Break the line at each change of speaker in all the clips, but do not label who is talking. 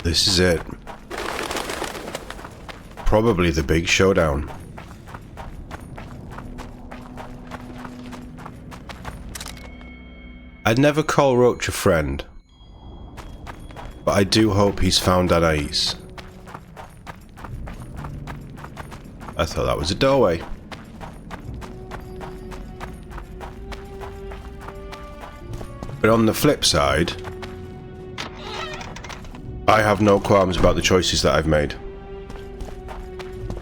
This is it. Probably the big showdown. I'd never call Roach a friend, but I do hope he's found Anais. I thought that was a doorway. But on the flip side, I have no qualms about the choices that I've made.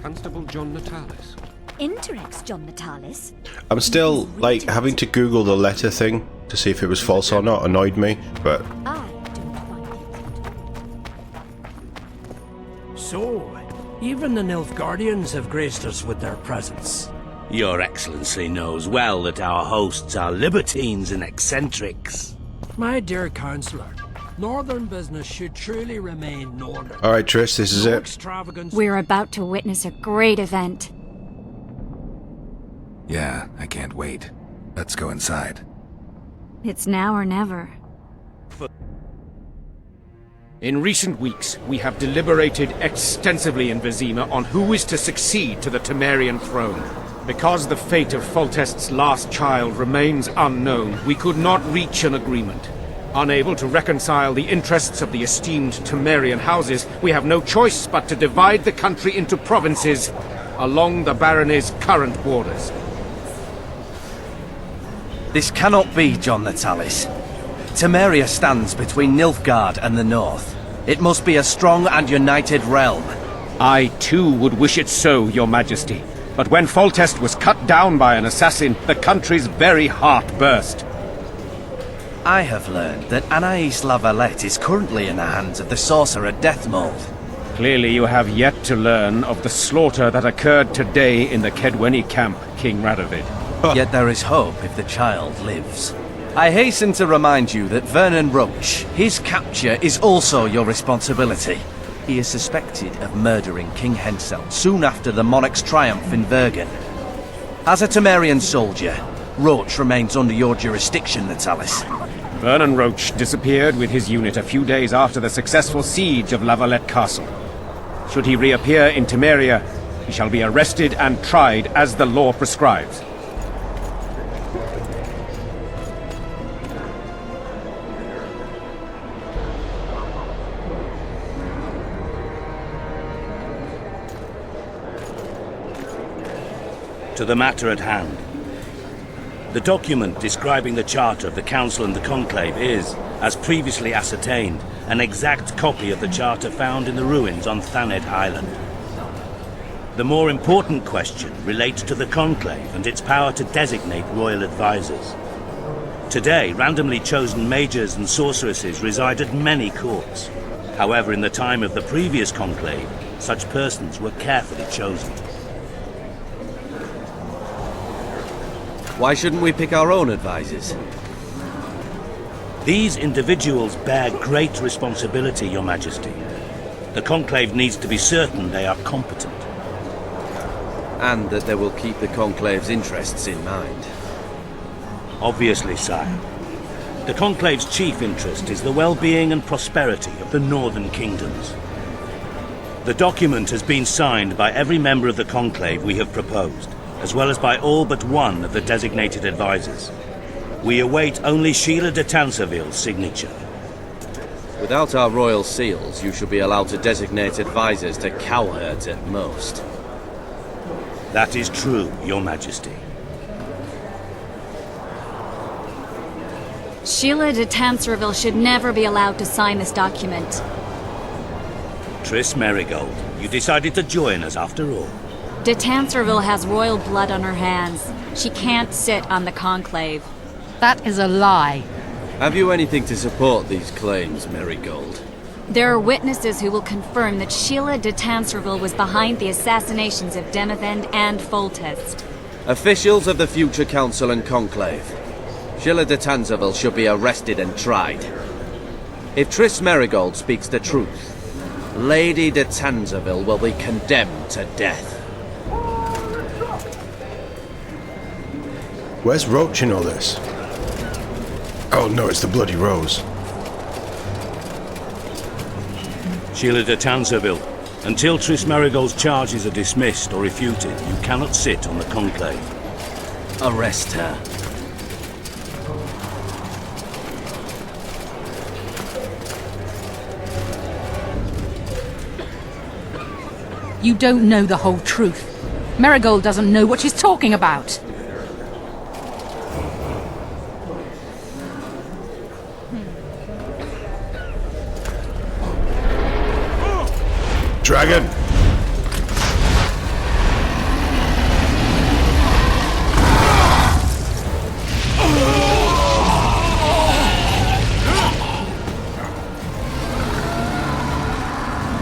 Constable John Natalis.
Interrex John Natalis?
I'm still, like, having to Google the letter thing to see if it was false or not annoyed me, but...
I don't find it.
So, even the Nilfgaardians have graced us with their presence.
Your Excellency knows well that our hosts are libertines and eccentrics.
My dear Councillor, northern business should truly remain northern.
Alright, Triss, this is
No
it.
extravagance.
We're about to witness a great event.
Yeah, I can't wait. Let's go inside.
It's now or never.
In recent weeks, we have deliberated extensively in Vizima on who is to succeed to the Temerian throne. Because the fate of Foltest's last child remains unknown, we could not reach an agreement. Unable to reconcile the interests of the esteemed Temerian houses, we have no choice but to divide the country into provinces along the barony's current borders.
This cannot be, John Natalis. Temeria stands between Nilfgaard and the north. It must be a strong and united realm.
I, too, would wish it so, Your Majesty. But when Foltest was cut down by an assassin, the country's very heart burst.
I have learned that Anais La Valette is currently in the hands of the sorcerer Deathmold.
Clearly you have yet to learn of the slaughter that occurred today in the Kedweni camp, King Radovid.
Yet there is hope if the child lives. I hasten to remind you that Vernon Roach, his capture is also your responsibility. He is suspected of murdering King Henselt soon after the monarch's triumph in Vergen. As a Temerian soldier, Roach remains under your jurisdiction, Natalis.
Vernon Roach disappeared with his unit a few days after the successful siege of La Valette Castle. Should he reappear in Temeria, he shall be arrested and tried as the law prescribes.
To the matter at hand. The document describing the charter of the Council and the Conclave is, as previously ascertained, an exact copy of the charter found in the ruins on Thanet Island. The more important question relates to the Conclave and its power to designate royal advisors. Today, randomly chosen mages and sorceresses reside at many courts. However, in the time of the previous Conclave, such persons were carefully chosen.
Why shouldn't we pick our own advisors?
These individuals bear great responsibility, Your Majesty. The Conclave needs to be certain they are competent.
And that they will keep the Conclave's interests in mind.
Obviously, sire. The Conclave's chief interest is the well-being and prosperity of the northern kingdoms. The document has been signed by every member of the Conclave we have proposed, as well as by all but one of the designated advisors. We await only Sheila de Tanserville's signature.
Without our royal seals, you should be allowed to designate advisors to cowherds at most.
That is true, Your Majesty.
Sheila de Tanserville should never be allowed to sign this document.
Triss Merigold, you decided to join us after all.
De Tanserville has royal blood on her hands. She can't sit on the Conclave.
That is a lie.
Have you anything to support these claims, Merigold?
There are witnesses who will confirm that Sheila de Tanserville was behind the assassinations of Demethend and Foltest.
Officials of the future Council and Conclave. Sheila de Tanserville should be arrested and tried. If Triss Merigold speaks the truth, Lady de Tanserville will be condemned to death.
Where's Roach in all this? Oh no, it's the bloody rose.
Sheila de Tanserville, until Triss Merigold's charges are dismissed or refuted, you cannot sit on the Conclave.
Arrest her.
You don't know the whole truth. Merigold doesn't know what she's talking about.
Dragon!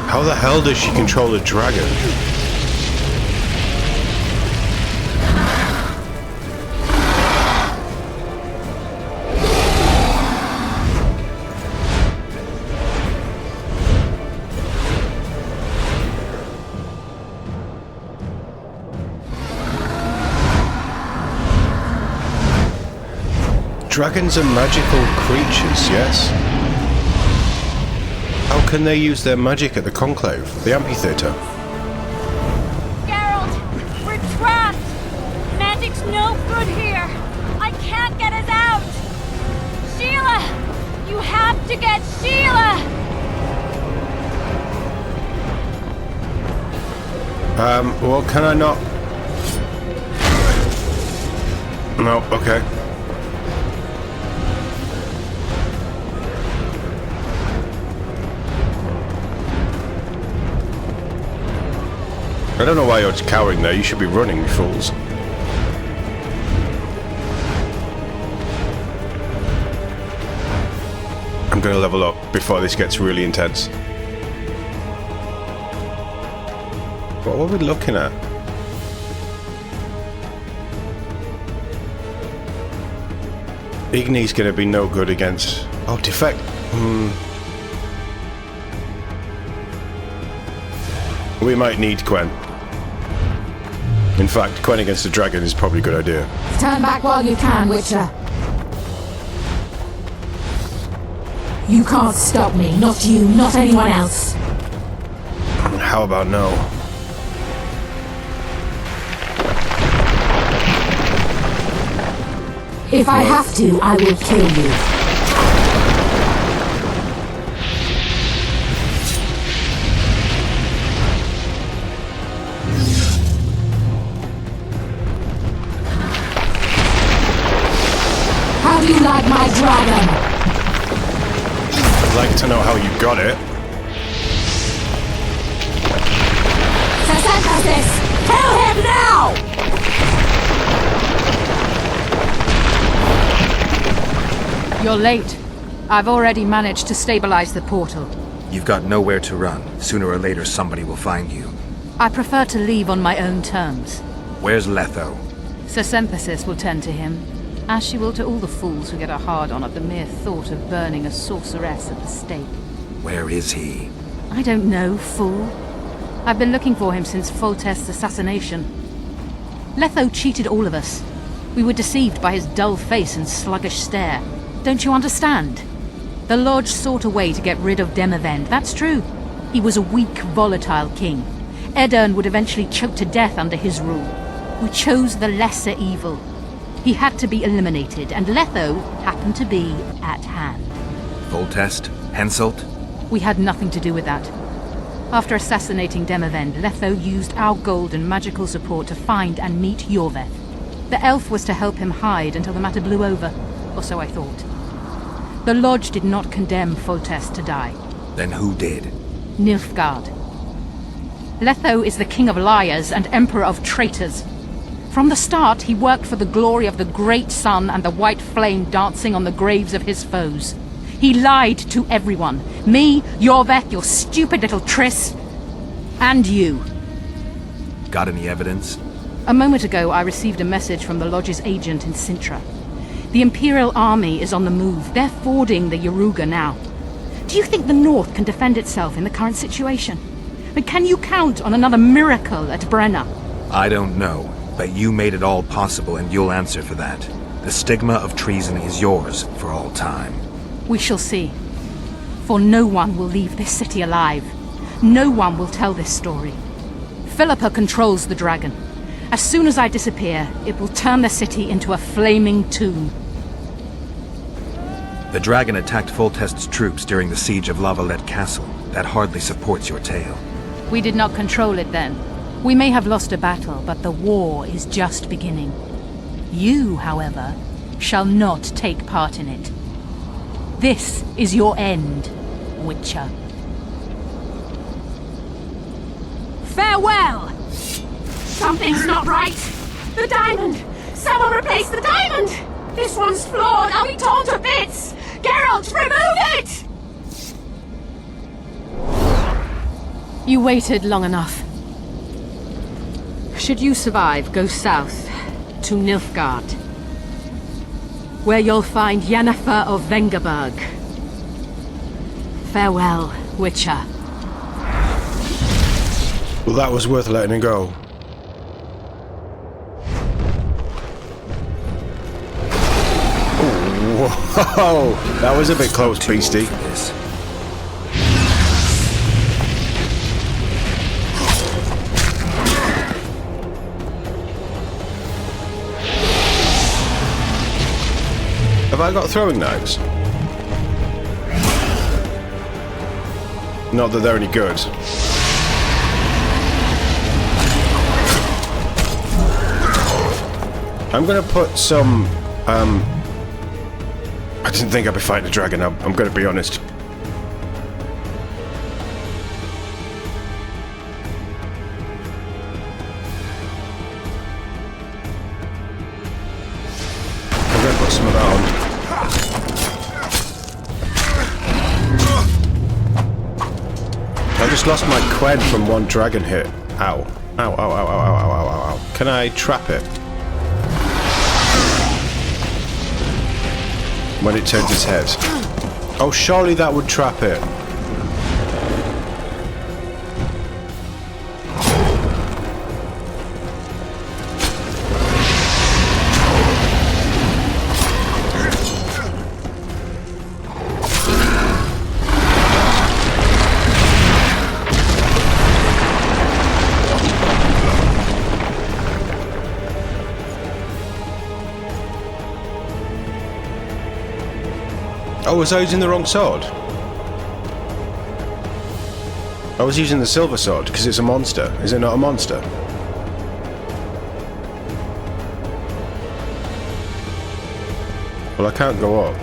How the hell does she control a dragon? Dragons are magical creatures, yes? How can they use their magic at the Conclave, the amphitheater?
Geralt, we're trapped! Magic's no good here! I can't get us out! Sheila! You have to get Sheila!
Well, can I not? No, okay. I don't know why you're cowering there. You should be running, you fools. I'm gonna level up before this gets really intense. What are we looking at? Igni's gonna be no good against... Oh, defect... We might need Quen. In fact, Quen against the dragon is probably a good idea.
Stand back while you can, Witcher. You can't stop me. Not you, not anyone else.
How about no?
If I have to, I will kill you. How do you like my dragon?
I'd like to know how you got it.
Synthesis! Kill him now!
You're late. I've already managed to stabilize the portal.
You've got nowhere to run. Sooner or later, somebody will find you.
I prefer to leave on my own terms.
Where's Letho?
Synthesis will tend to him, as she will to all the fools who get a hard-on at the mere thought of burning a sorceress at the stake.
Where is he?
I don't know, fool. I've been looking for him since Foltest's assassination. Letho cheated all of us. We were deceived by his dull face and sluggish stare. Don't you understand? The Lodge sought a way to get rid of Demavend, that's true. He was a weak, volatile king. Edirn would eventually choke to death under his rule. We chose the lesser evil. He had to be eliminated, and Letho happened to be at hand.
Foltest? Henselt?
We had nothing to do with that. After assassinating Demavend, Letho used our gold and magical support to find and meet Yorveth. The elf was to help him hide until the matter blew over, or so I thought. The Lodge did not condemn Foltest to die.
Then who did?
Nilfgaard. Letho is the king of liars and emperor of traitors. From the start, he worked for the glory of the great sun and the white flame dancing on the graves of his foes. He lied to everyone. Me, Yorveth, your stupid little Triss, and you.
Got any evidence?
A moment ago, I received a message from the Lodge's agent in Sintra. The Imperial Army is on the move. They're fording the Yaruga now. Do you think the North can defend itself in the current situation? And can you count on another miracle at Brenna?
I don't know, but you made it all possible and you'll answer for that. The stigma of treason is yours for all time.
We shall see. For no one will leave this city alive. No one will tell this story. Philippa controls the dragon. As soon as I disappear, it will turn the city into a flaming tomb.
The dragon attacked Foltest's troops during the siege of Lavalette Castle. That hardly supports your tale.
We did not control it then. We may have lost a battle, but the war is just beginning. You, however, shall not take part in it. This is your end, Witcher. Farewell!
Something's not right! The diamond! Someone replace the diamond! This one's flawed! I'll be torn to bits! Geralt, remove it!
You waited long enough. Should you survive, go south to Nilfgaard, where you'll find Yennefer of Vengerberg. Farewell, Witcher.
Well, that was worth letting him go. Whoa! That was a bit close, beastie. Have I got throwing knives? Not that they're any good. I'm gonna put some, I didn't think I'd be fighting a dragon, I'm gonna be honest. I'm gonna put some of that on. I just lost my Quen from one dragon hit. Ow. Ow, ow, ow, ow, ow, ow, ow, ow, ow. Can I trap it? When it turns its head. Oh, surely that would trap it. Oh, was I using the wrong sword? I was using the silver sword because it's a monster. Is it not a monster? Well, I can't go up.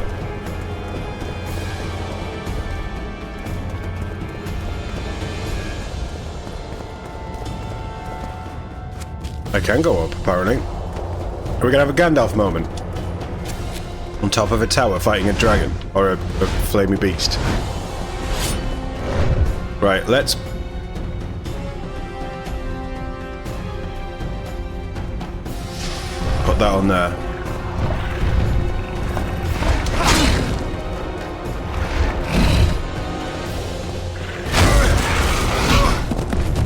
I can go up, apparently. Are we gonna have a Gandalf moment? On top of a tower fighting a dragon or a flamey beast. Right, let's put that on there.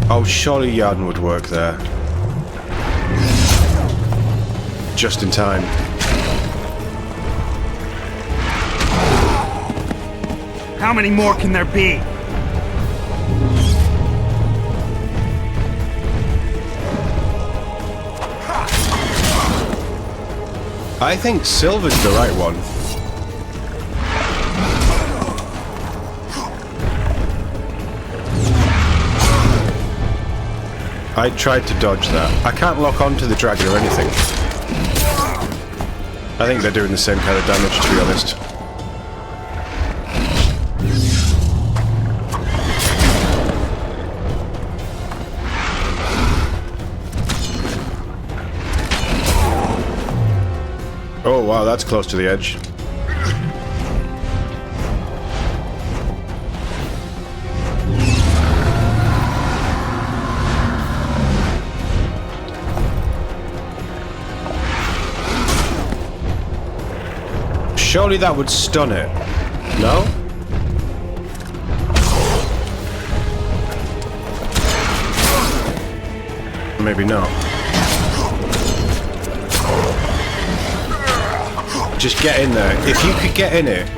Oh, surely Yarden would work there. Just in time.
How many more can there be?
I think silver's the right one. I tried to dodge that. I can't lock onto the dragon or anything. I think they're doing the same kind of damage, to be honest. Oh wow, that's close to the edge. Surely that would stun it. No? Maybe not. Just get in there. If you could get in it.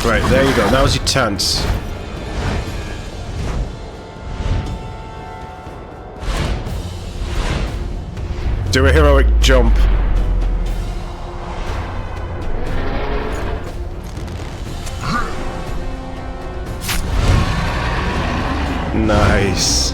Right, there you go. Now's your chance. Do a heroic jump. Nice.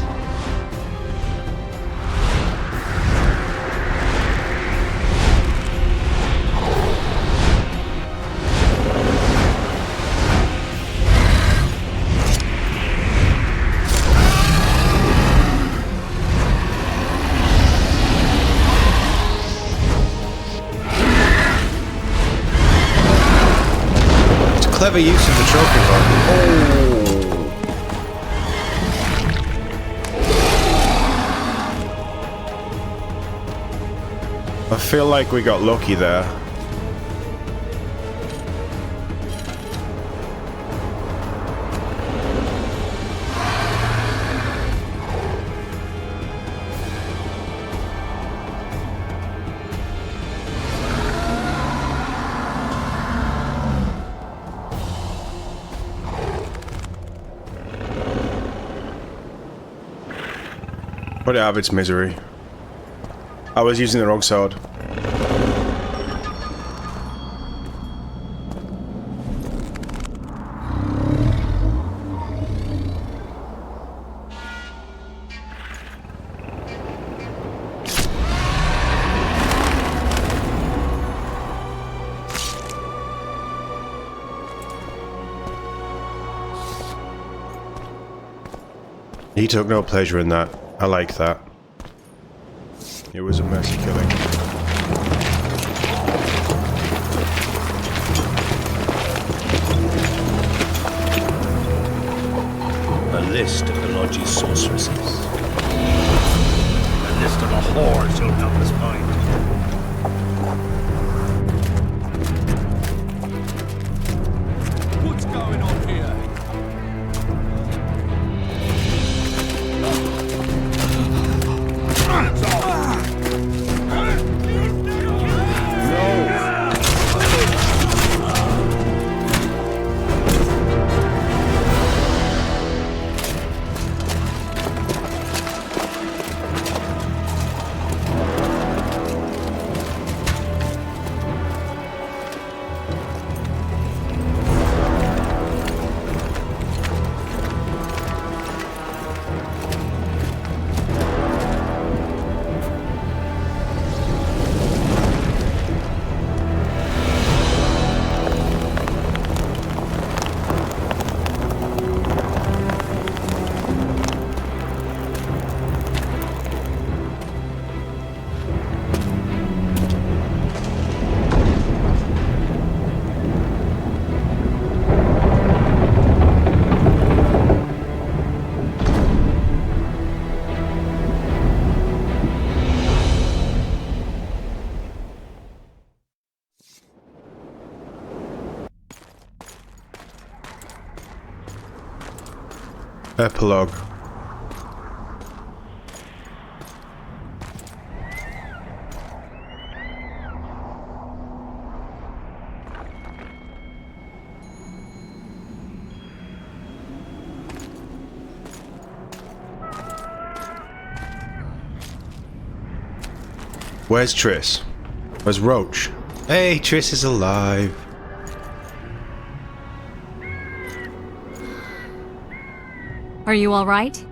Clever use of the trophy card. Oh. I feel like we got lucky there. Put it out of its misery. I was using the wrong sword. He took no pleasure in that. I like that. It was a mercy killing.
A list of the Lodge's sorceresses. A list of the whores who'll help us find.
What's going on here?
Epilogue. Where's Triss? Where's Roach? Hey, Triss is alive.
Are you all right?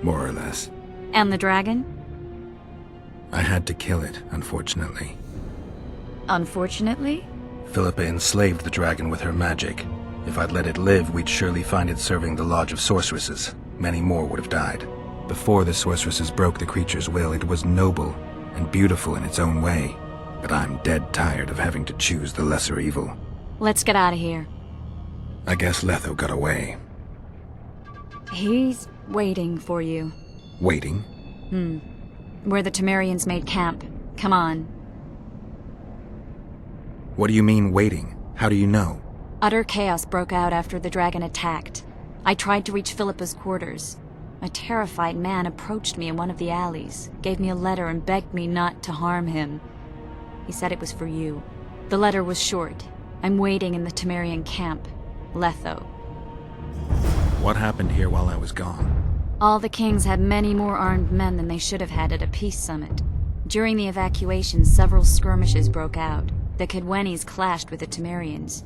More or less.
And the dragon?
I had to kill it, unfortunately.
Unfortunately?
Philippa enslaved the dragon with her magic. If I'd let it live, we'd surely find it serving the Lodge of Sorceresses. Many more would have died. Before the sorceresses broke the creature's will, it was noble and beautiful in its own way. But I'm dead tired of having to choose the lesser evil.
Let's get out of here.
I guess Letho got away.
He's waiting for you.
Waiting?
Where the Temerians made camp. Come on.
What do you mean, waiting? How do you know?
Utter chaos broke out after the dragon attacked. I tried to reach Philippa's quarters. A terrified man approached me in one of the alleys, gave me a letter and begged me not to harm him. He said it was for you. The letter was short. I'm waiting in the Temerian camp, Letho.
What happened here while I was gone?
All the kings had many more armed men than they should have had at a peace summit. During the evacuation, several skirmishes broke out. The Kedwenis clashed with the Temerians.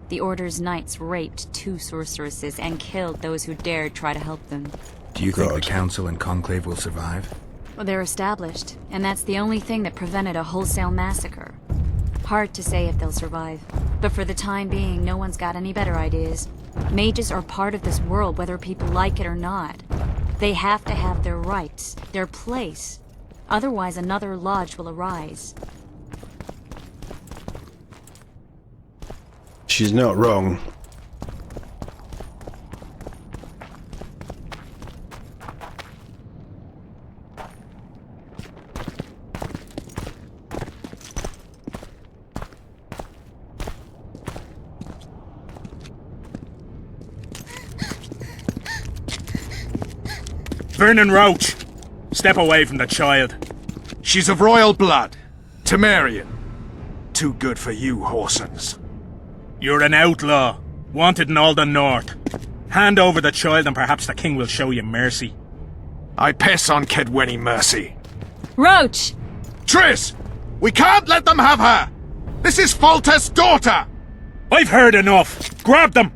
The Order's knights raped 2 sorceresses and killed those who dared try to help them.
Do you think the Council and Conclave will survive?
Well, they're established, and that's the only thing that prevented a wholesale massacre. Hard to say if they'll survive, but for the time being, no one's got any better ideas. Mages are part of this world, whether people like it or not. They have to have their rights, their place. Otherwise, another lodge will arise.
She's not wrong.
Vernon Roach! Step away from the child.
She's of royal blood. Temerian. Too good for you, Horsens.
You're an outlaw, wanted in all the north. Hand over the child and perhaps the king will show you mercy.
I pass on Kedweni mercy.
Roach!
Triss! We can't let them have her! This is Foltest's daughter!
I've heard enough! Grab them!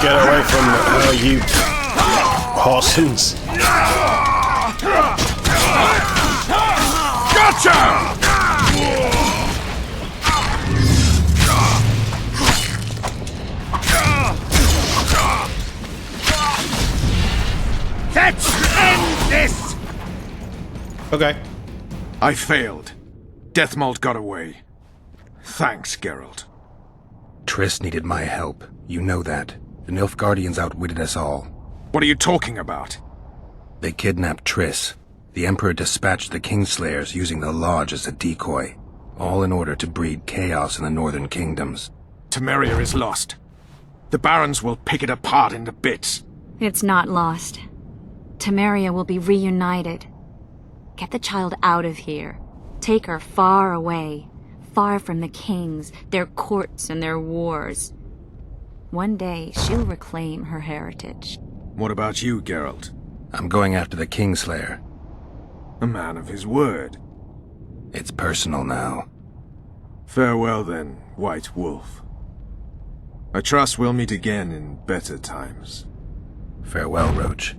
Get away from her, you Horsens.
Gotcha!
Let's end this!
Okay.
I failed. Deathmold got away. Thanks, Geralt.
Triss needed my help. You know that. The Nilfgaardians outwitted us all.
What are you talking about?
They kidnapped Triss. The Emperor dispatched the Kingslayers using the Lodge as a decoy. All in order to breed chaos in the northern kingdoms.
Temeria is lost. The Barons will pick it apart into bits.
It's not lost. Temeria will be reunited. Get the child out of here. Take her far away. Far from the kings, their courts, and their wars. One day, she'll reclaim her heritage.
What about you, Geralt?
I'm going after the Kingslayer.
A man of his word.
It's personal now.
Farewell then, White Wolf. I trust we'll meet again in better times.
Farewell, Roach.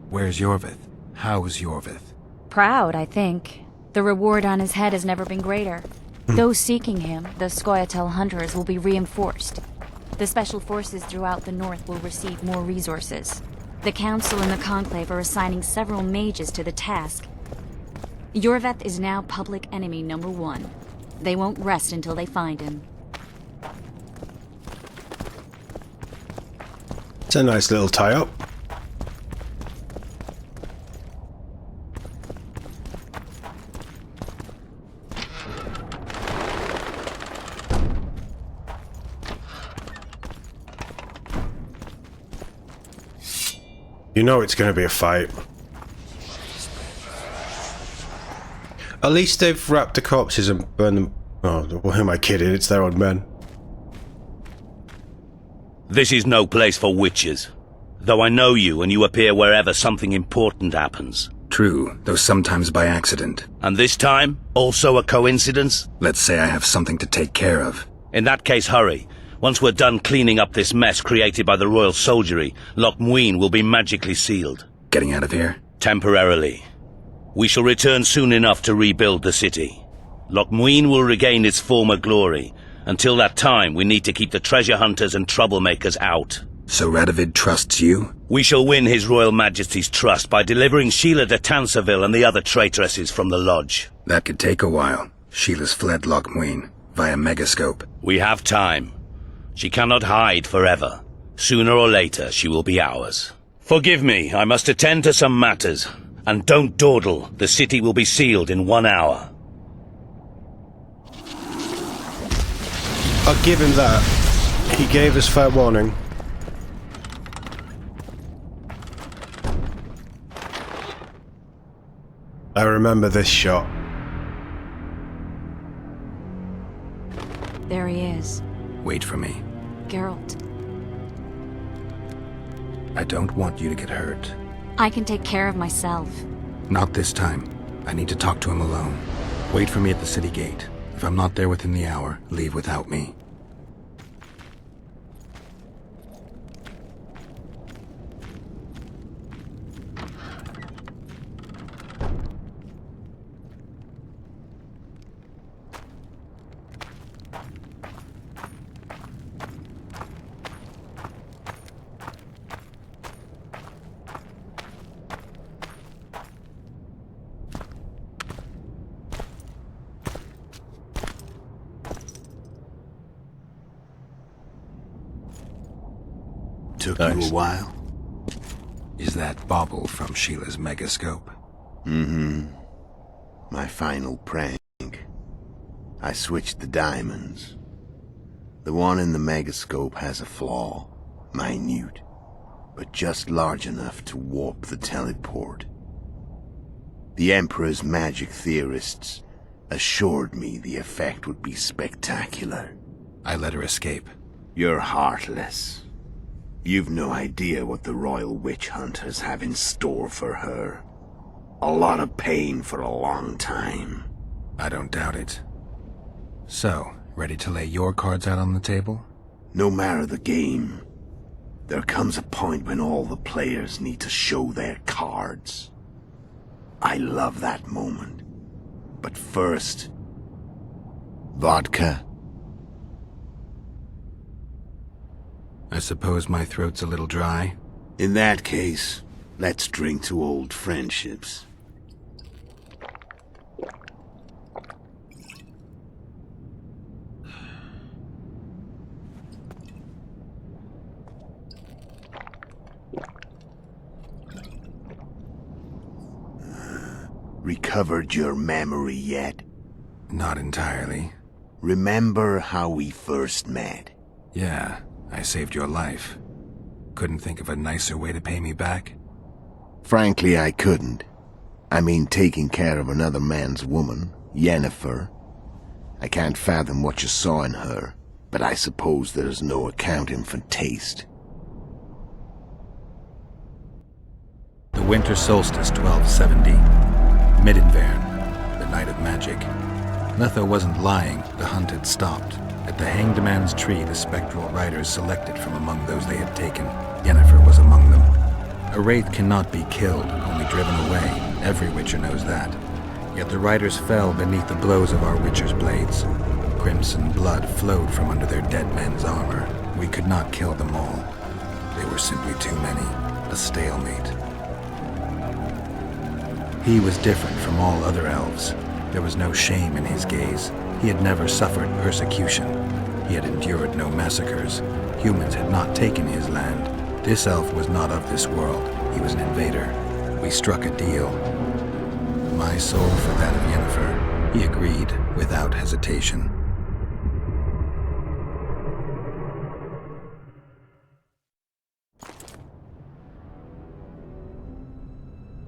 Where's Yorvith? How's Yorvith?
Proud, I think. The reward on his head has never been greater. Those seeking him, the Scoia'tael hunters, will be reinforced. The special forces throughout the north will receive more resources. The Council and the Conclave are assigning several mages to the task. Yorvith is now public enemy number 1. They won't rest until they find him.
It's a nice little tie-up. You know it's going to be a fight. At least they've wrapped the corpses and burned them. Oh, who am I kidding? It's their own men.
This is no place for witches. Though I know you and you appear wherever something important happens.
True, though sometimes by accident.
And this time, also a coincidence?
Let's say I have something to take care of.
In that case, hurry. Once we're done cleaning up this mess created by the royal soldiery, Loch Muin will be magically sealed.
Getting out of here?
Temporarily. We shall return soon enough to rebuild the city. Loch Muin will regain its former glory. Until that time, we need to keep the treasure hunters and troublemakers out.
So Radovid trusts you?
We shall win His Royal Majesty's trust by delivering Sheila de Tansarville and the other traitresses from the lodge.
That could take a while. Sheila's fled Loch Muin via Megascope.
We have time. She cannot hide forever. Sooner or later, she will be ours. Forgive me, I must attend to some matters. And don't dawdle. The city will be sealed in 1 hour.
I'll give him that. He gave us fair warning. I remember this shot.
There he is.
Wait for me.
Geralt.
I don't want you to get hurt.
I can take care of myself.
Not this time. I need to talk to him alone. Wait for me at the city gate. If I'm not there within the hour, leave without me.
Took you a while?
Is that bauble from Sheila's megascope?
Mm-hmm. My final prank. I switched the diamonds. The one in the megascope has a flaw. Minute. But just large enough to warp the teleport. The Emperor's magic theorists assured me the effect would be spectacular.
I let her escape.
You're heartless. You've no idea what the royal witch hunters have in store for her. A lot of pain for a long time.
I don't doubt it. So, ready to lay your cards out on the table?
No matter the game, there comes a point when all the players need to show their cards. I love that moment. But first... vodka?
I suppose my throat's a little dry?
In that case, let's drink to old friendships. Recovered your memory yet?
Not entirely.
Remember how we first met?
Yeah, I saved your life. Couldn't think of a nicer way to pay me back?
Frankly, I couldn't. I mean, taking care of another man's woman, Yennefer. I can't fathom what you saw in her, but I suppose there's no accounting for taste.
The winter solstice 1270. Midinvern, the night of magic. Letho wasn't lying, the hunt had stopped. At the Hanged Man's Tree, the spectral riders selected from among those they had taken. Yennefer was among them. A wraith cannot be killed, only driven away. Every witcher knows that. Yet the riders fell beneath the blows of our witcher's blades. Crimson blood flowed from under their dead men's armor. We could not kill them all. They were simply too many. A stalemate. He was different from all other elves. There was no shame in his gaze. He had never suffered persecution. He had endured no massacres. Humans had not taken his land. This elf was not of this world. He was an invader. We struck a deal. My soul for that of Yennefer. He agreed without hesitation.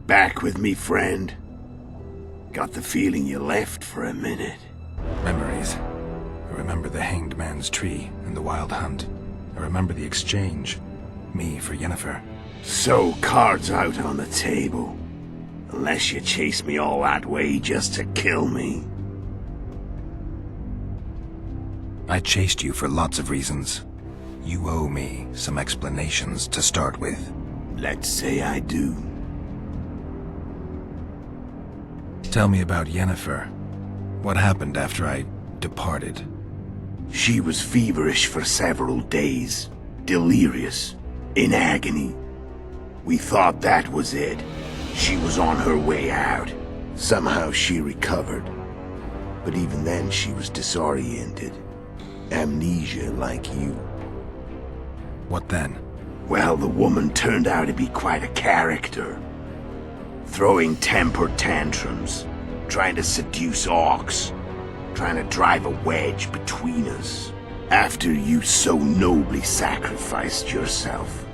Back with me, friend. Got the feeling you left for a minute.
Memories. I remember the Hanged Man's Tree and the Wild Hunt. I remember the exchange. Me for Yennefer.
So, cards out on the table. Unless you chase me all that way just to kill me.
I chased you for lots of reasons. You owe me some explanations to start with.
Let's say I do.
Tell me about Yennefer. What happened after I departed?
She was feverish for several days. Delirious. In agony. We thought that was it. She was on her way out. Somehow she recovered. But even then she was disoriented. Amnesia like you.
What then?
Well, the woman turned out to be quite a character. throwing temper tantrums, trying to seduce orcs, trying to drive a wedge between us. After you so nobly sacrificed yourself,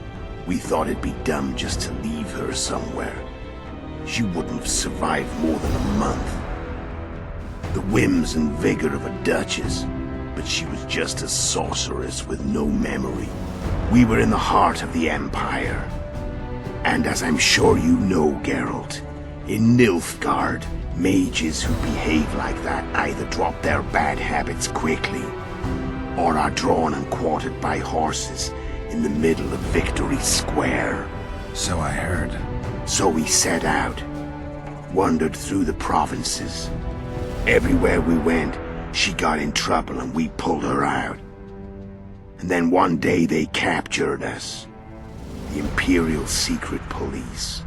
we thought it'd be dumb just to leave her somewhere. She wouldn't have survived more than a month. The whims and vigor of a duchess, but she was just a sorceress with no memory. We were in the heart of the Empire. And as I'm sure you know, Geralt, in Nilfgaard, mages who behave like that either drop their bad habits quickly, or are drawn and quartered by horses in the middle of Victory Square.
So I heard.
So we set out, wandered through the provinces. Everywhere we went, she got in trouble and we pulled her out. And then one day they captured us. The Imperial Secret Police.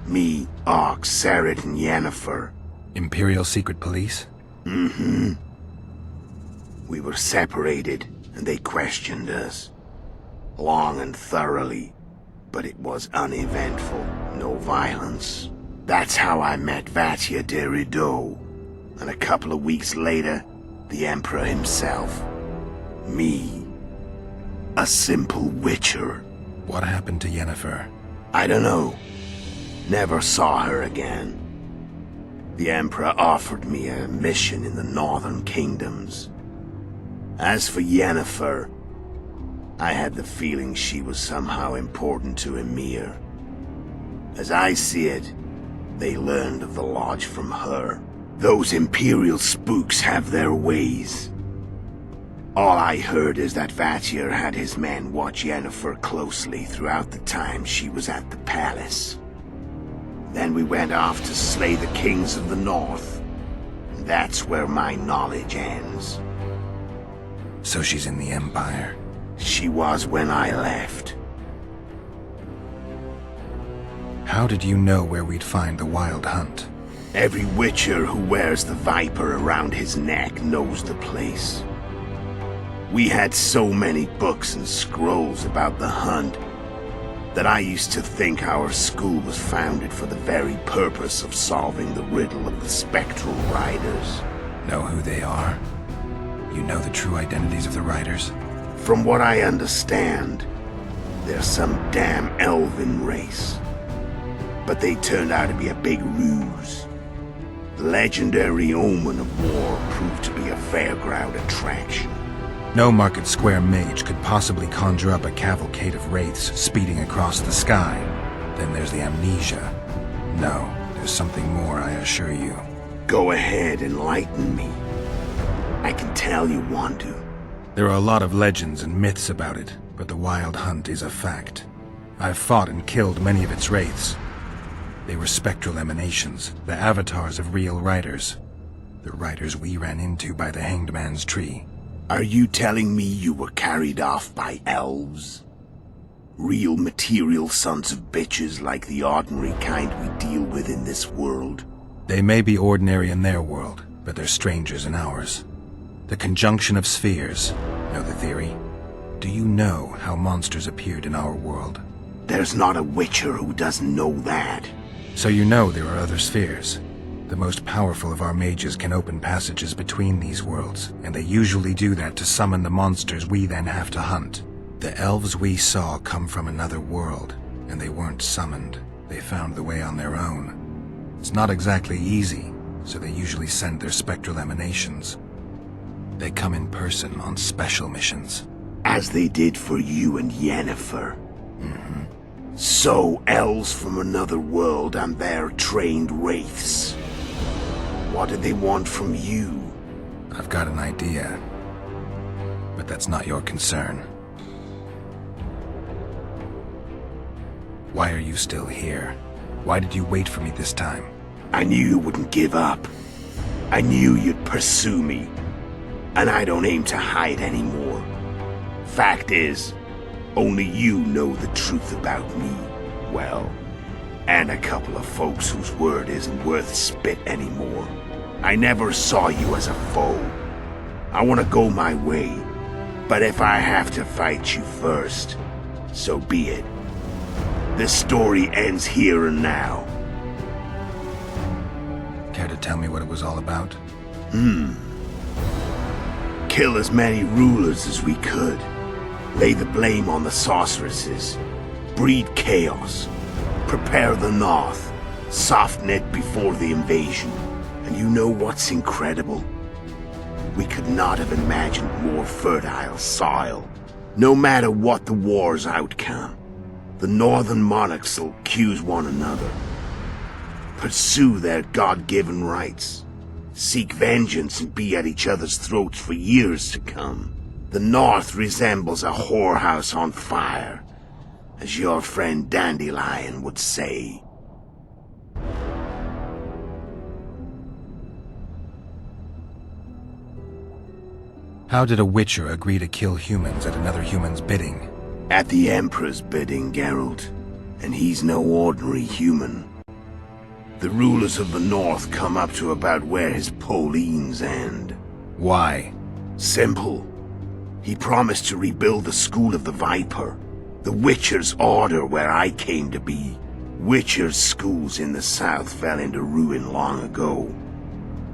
Me, Ox, Sarah, and Yennefer.
Imperial Secret Police?
Mm-hmm. We were separated, and they questioned us. Long and thoroughly, but it was uneventful, no violence. That's how I met Vatia de Rideau, and a couple of weeks later, the Emperor himself. Me. A simple witcher.
What happened to Yennefer?
I don't know. Never saw her again. The Emperor offered me a mission in the northern kingdoms. As for Yennefer, I had the feeling she was somehow important to Emir. As I see it, they learned of the Lodge from her. Those Imperial spooks have their ways. All I heard is that Vatir had his men watch Yennefer closely throughout the time she was at the palace. Then we went off to slay the kings of the north. And that's where my knowledge ends.
So she's in the Empire?
She was when I left.
How did you know where we'd find the Wild Hunt?
Every witcher who wears the viper around his neck knows the place. We had so many books and scrolls about the hunt that I used to think our school was founded for the very purpose of solving the riddle of the spectral riders.
Know who they are? You know the true identities of the riders?
From what I understand, they're some damn elven race. But they turned out to be a big ruse. The legendary omen of war proved to be a fairground attraction.
No Market Square mage could possibly conjure up a cavalcade of wraiths speeding across the sky. Then there's the amnesia. No, there's something more, I assure you.
Go ahead, enlighten me. I can tell you want to.
There are a lot of legends and myths about it, but the Wild Hunt is a fact. I've fought and killed many of its wraiths. They were spectral emanations, the avatars of real riders. The riders we ran into by the Hanged Man's Tree.
Are you telling me you were carried off by elves? Real material sons of bitches like the ordinary kind we deal with in this world?
They may be ordinary in their world, but they're strangers in ours. The conjunction of spheres. Know the theory? Do you know how monsters appeared in our world?
There's not a witcher who doesn't know that.
So you know there are other spheres. The most powerful of our mages can open passages between these worlds, and they usually do that to summon the monsters we then have to hunt. The elves we saw come from another world, and they weren't summoned. They found the way on their own. It's not exactly easy, so they usually send their spectral emanations. They come in person on special missions.
As they did for you and Yennefer.
Mm-hmm.
So, elves from another world and their trained wraiths. What did they want from you?
I've got an idea, but that's not your concern. Why are you still here? Why did you wait for me this time?
I knew you wouldn't give up. I knew you'd pursue me. And I don't aim to hide anymore. Fact is, only you know the truth about me. Well, and a couple of folks whose word isn't worth spit anymore. I never saw you as a foe. I want to go my way, but if I have to fight you first, so be it. This story ends here and now.
tell me what it was all about?
Kill as many rulers as we could. Lay the blame on the sorceresses. Breed chaos. Prepare the North. Soften it before the invasion. And you know what's incredible? We could not have imagined more fertile soil. No matter what the war's outcome, the northern monarchs will accuse one another. Pursue their God-given rights. Seek vengeance and be at each other's throats for years to come. The North resembles a whorehouse on fire, as your friend Dandelion would say.
How did a Witcher agree to kill humans at another human's bidding?
At the Emperor's bidding, Geralt. And he's no ordinary human. The rulers of the North come up to about where his Pauline's end.
Why?
Simple. He promised to rebuild the School of the Viper, the Witcher's order where I came to be. Witcher's schools in the south fell into ruin long ago,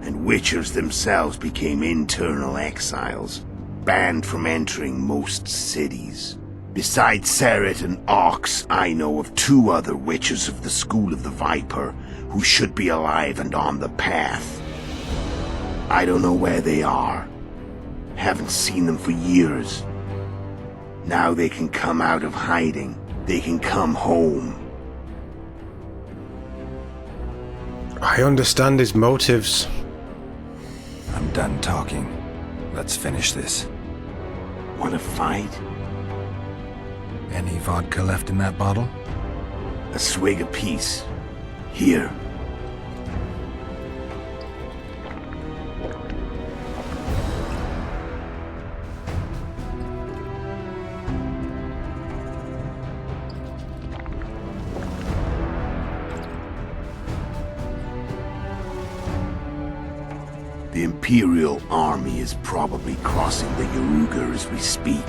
and Witchers themselves became internal exiles, banned from entering most cities. Besides Seret and Ox, I know of 2 other Witchers of the School of the Viper who should be alive and on the path. I don't know where they are. Haven't seen them for years. Now they can come out of hiding. They can come home.
I understand his motives.
I'm done talking. Let's finish this.
Want to fight?
Any vodka left in that bottle?
A swig apiece. Here. The Imperial army is probably crossing the Yaruga as we speak.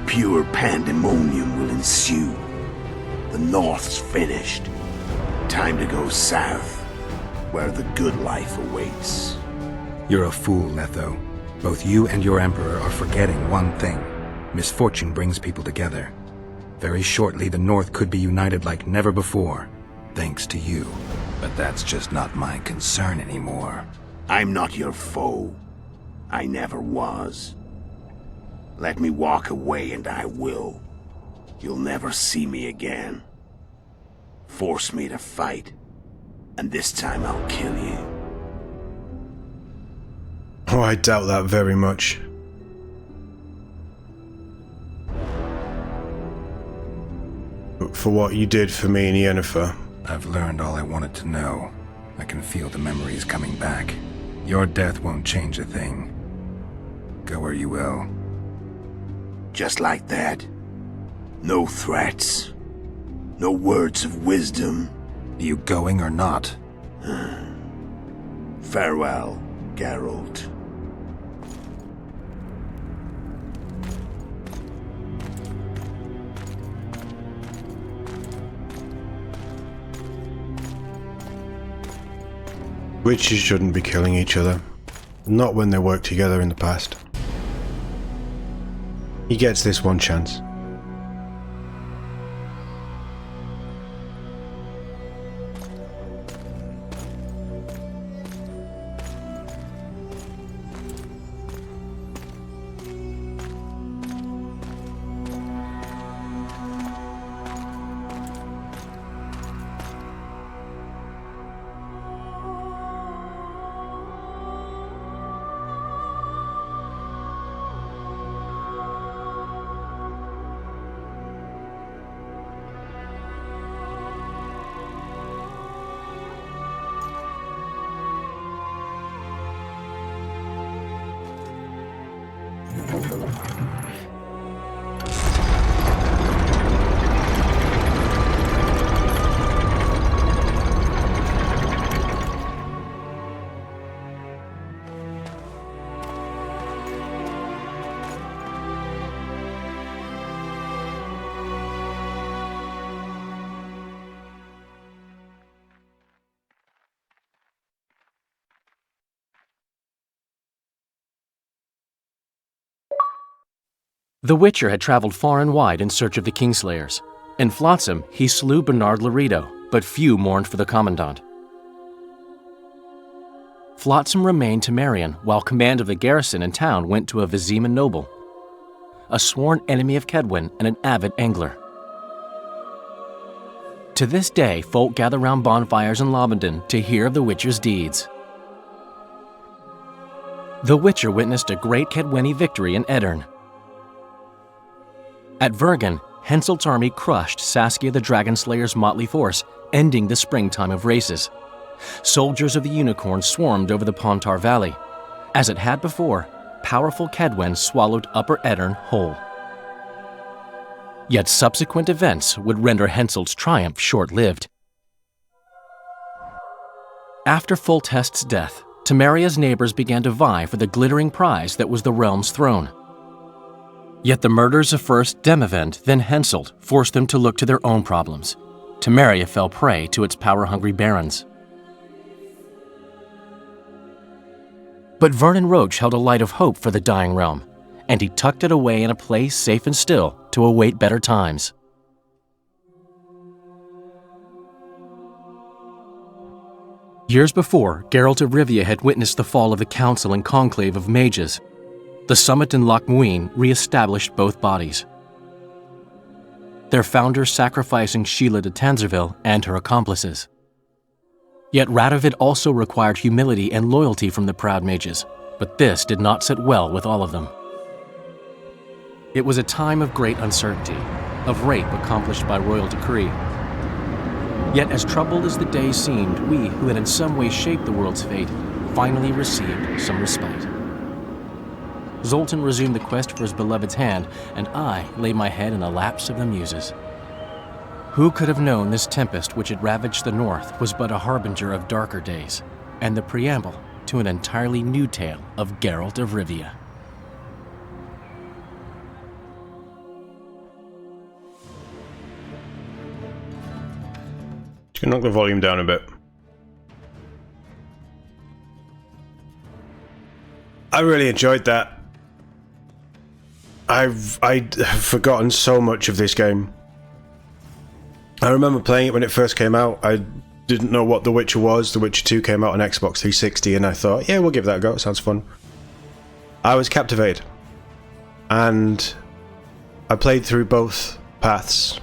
Pure pandemonium will ensue. The North's finished. Time to go south, where the good life awaits.
You're a fool, Letho. Both you and your Emperor are forgetting one thing. Misfortune brings people together. Very shortly, the North could be united like never before, thanks to you. But that's just not my concern anymore.
I'm not your foe. I never was. Let me walk away and I will. You'll never see me again. Force me to fight, and this time I'll kill you.
Oh, I doubt that very much. But for what you did for me and Yennefer.
I've learned all I wanted to know. I can feel the memories coming back. Your death won't change a thing. Go where you will.
Just like that. No threats. No words of wisdom.
You going or not?
Farewell, Geralt.
Witches shouldn't be killing each other. Not when they worked together in the past. He gets this one chance.
The Witcher had traveled far and wide in search of the Kingslayers. In Flotsam, he slew Bernard Laredo, but few mourned for the Commandant. Flotsam remained Temerian, while command of the garrison and town went to a Vizima noble, a sworn enemy of Kedwen and an avid angler. To this day, folk gather round bonfires in Lobendon to hear of the Witcher's deeds. The Witcher witnessed a great Kedweni victory in Edirn. At Vergen, Henselt's army crushed Saskia the Dragonslayer's motley force, ending the springtime of races. Soldiers of the Unicorn swarmed over the Pontar Valley. As it had before, powerful Kedwen swallowed Upper Edirn whole. Yet subsequent events would render Henselt's triumph short-lived. After Foltest's death, Temeria's neighbors began to vie for the glittering prize that was the realm's throne. Yet the murders of first Demavend, then Henselt, forced them to look to their own problems. Temeria fell prey to its power-hungry barons. But Vernon Roche held a light of hope for the dying realm, and he tucked it away in a place safe and still to await better times. Years before, Geralt of Rivia had witnessed the fall of the Council and Conclave of Mages. The summit in Loch Muin re-established both bodies, their founders sacrificing Sheila de Tanzerville and her accomplices. Yet Radovid also required humility and loyalty from the proud mages, but this did not sit well with all of them. It was a time of great uncertainty, of rape accomplished by royal decree. Yet as troubled as the days seemed, we, who had in some way shaped the world's fate, finally received some respite. Zoltan resumed the quest for his beloved's hand, and I laid my head in a lapse of the muses. Who could have known this tempest which had ravaged the north was but a harbinger of darker days, and the preamble to an entirely new tale of Geralt of Rivia.
You can knock the volume down a bit. I really enjoyed that. I'd forgotten so much of this game. I remember playing it when it first came out. I didn't know what The Witcher was. The Witcher 2 came out on Xbox 360 and I thought, yeah, we'll give that a go. It sounds fun. I was captivated. And I played through both paths.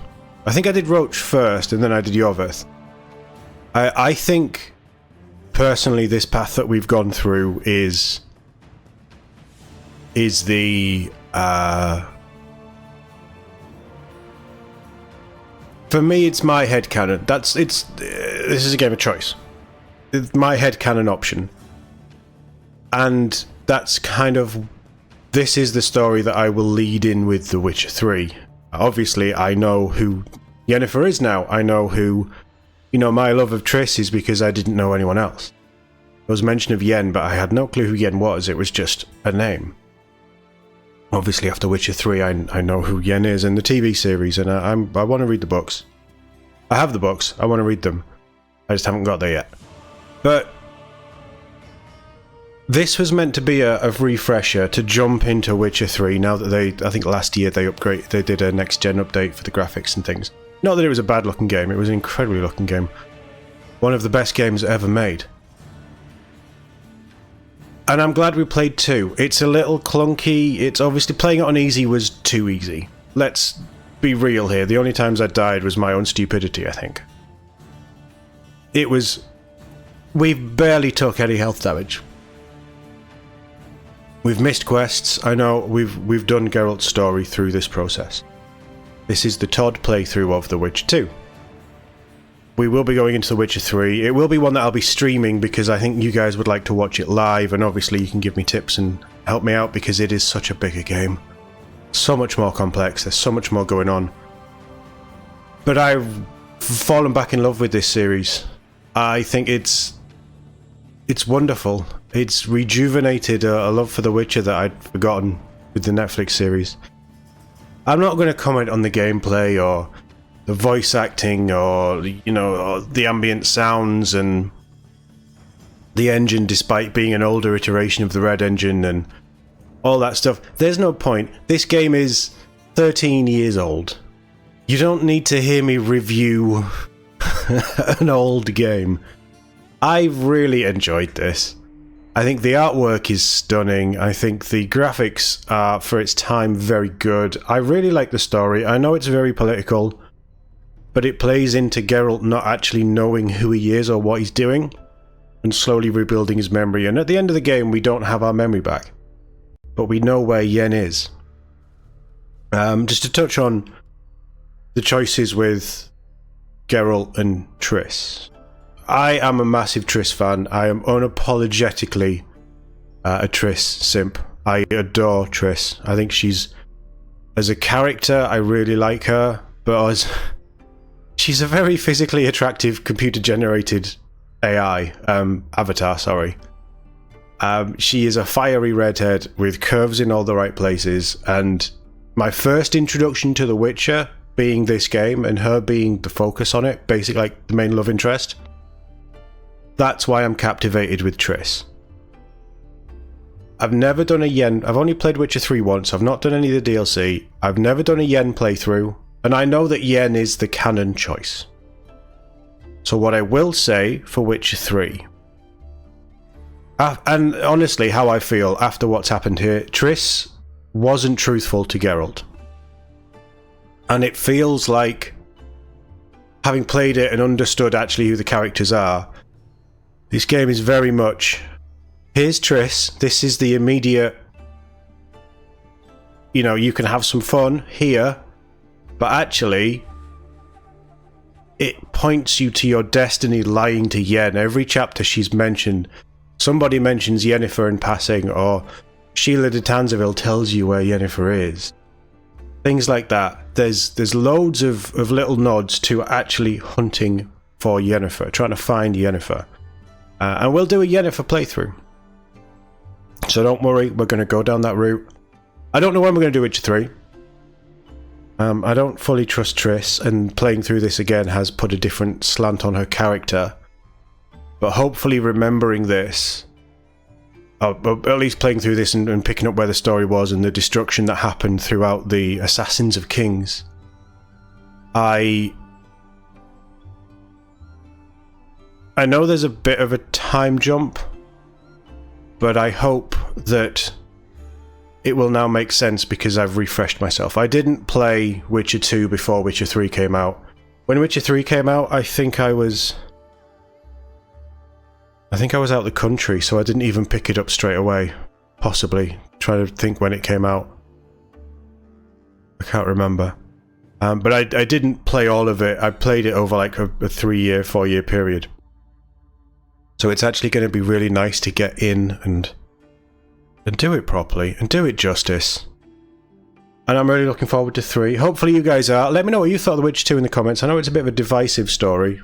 I think I did Roach first and then I did Yorveth. I think, personally, this path that we've gone through is the... for me, it's my headcanon. This is a game of choice. It's my headcanon option. And that's kind of... This is the story that I will lead in with The Witcher 3. Obviously, I know who Yennefer is now. I know who... You know, my love of Triss is because I didn't know anyone else. There was mention of Yen, but I had no clue who Yen was. It was just a name. Obviously, after Witcher 3, I know who Yen is in the TV series, and I want to read the books. I have the books. I want to read them. I just haven't got there yet. But this was meant to be a refresher to jump into Witcher 3 now that I think last year they did a next-gen update for the graphics and things. Not that it was a bad-looking game, it was an incredibly looking game. One of the best games ever made. And I'm glad we played 2. It's a little clunky. It's obviously playing it on easy was too easy. Let's be real here. The only times I died was my own stupidity, I think. It was... We barely took any health damage. We've missed quests. I know we've done Geralt's story through this process. This is the TOD playthrough of The Witcher 2. We will be going into The Witcher 3. It will be one that I'll be streaming because I think you guys would like to watch it live, and obviously you can give me tips and help me out because it is such a bigger game. So much more complex, there's so much more going on. But I've fallen back in love with this series. I think it's wonderful. It's rejuvenated a love for The Witcher that I'd forgotten with the Netflix series. I'm not going to comment on the gameplay or the voice acting or, you know, or the ambient sounds and the engine, despite being an older iteration of the Red Engine, and all that stuff. There's no point. This game is 13 years old. You don't need to hear me review an old game. I've really enjoyed this. I think the artwork is stunning. I think the graphics are, for its time, very good. I really like the story. I know it's very political, but it plays into Geralt not actually knowing who he is or what he's doing, and slowly rebuilding his memory. And at the end of the game, we don't have our memory back, but we know where Yen is. Just to touch on the choices with Geralt and Triss. I am a massive Triss fan. I am unapologetically a Triss simp. I adore Triss. I think she's, as a character, I really like her, but as she's a very physically attractive computer-generated AI, avatar, sorry. She is a fiery redhead with curves in all the right places, and my first introduction to The Witcher being this game, and her being the focus on it, basically like the main love interest, that's why I'm captivated with Triss. I've never done a Yen. I've only played Witcher 3 once. I've not done any of the DLC. I've never done a Yen playthrough, and I know that Yen is the canon choice. So what I will say for Witcher 3, and honestly how I feel after what's happened here, Triss wasn't truthful to Geralt. And it feels like, having played it and understood actually who the characters are, this game is very much, here's Triss, this is the immediate, you know, you can have some fun here, but actually, it points you to your destiny lying to Yen. Every chapter she's mentioned, somebody mentions Yennefer in passing, or Sheila de Tanzaville tells you where Yennefer is. Things like that. There's loads of little nods to actually hunting for Yennefer, trying to find Yennefer. And we'll do a Yennefer playthrough. So don't worry, we're going to go down that route. I don't know when we're going to do Witcher 3. I don't fully trust Triss, and playing through this again has put a different slant on her character. But hopefully remembering this, or at least playing through this and picking up where the story was and the destruction that happened throughout the Assassins of Kings, I know there's a bit of a time jump, but I hope that it will now make sense because I've refreshed myself. I didn't play Witcher 2 before Witcher 3 came out. When Witcher 3 came out, I think I was out of the country, so I didn't even pick it up straight away. Possibly. Trying to think when it came out. I can't remember. But I didn't play all of it. I played it over like a 3-year, 4-year period. So it's actually going to be really nice to get in and do it properly and do it justice. And I'm really looking forward to 3. Hopefully you guys are. Let me know what you thought of The Witcher 2 in the comments. I know it's a bit of a divisive story.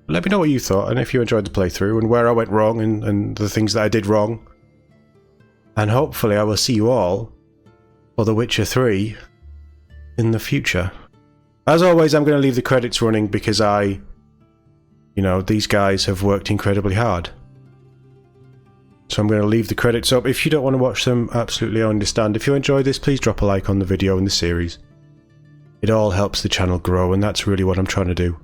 Let me know what you thought and if you enjoyed the playthrough and where I went wrong and the things that I did wrong. And hopefully I will see you all for The Witcher 3 in the future. As always, I'm going to leave the credits running because these guys have worked incredibly hard. So I'm going to leave the credits up. If you don't want to watch them, absolutely I understand. If you enjoyed this, please drop a like on the video and the series. It all helps the channel grow, and that's really what I'm trying to do.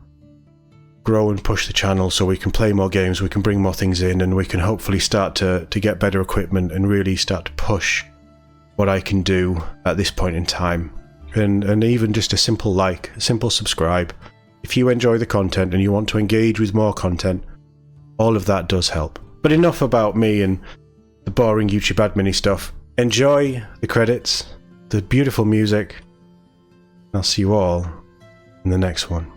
Grow and push the channel so we can play more games, we can bring more things in, and we can hopefully start to get better equipment and really start to push what I can do at this point in time. And even just a simple like, a simple subscribe. If you enjoy the content and you want to engage with more content, all of that does help. But enough about me and the boring YouTube admin stuff. Enjoy the credits, the beautiful music. I'll see you all in the next one.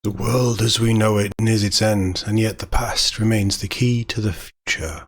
The world as we know it nears its end, and yet the past remains the key to the future.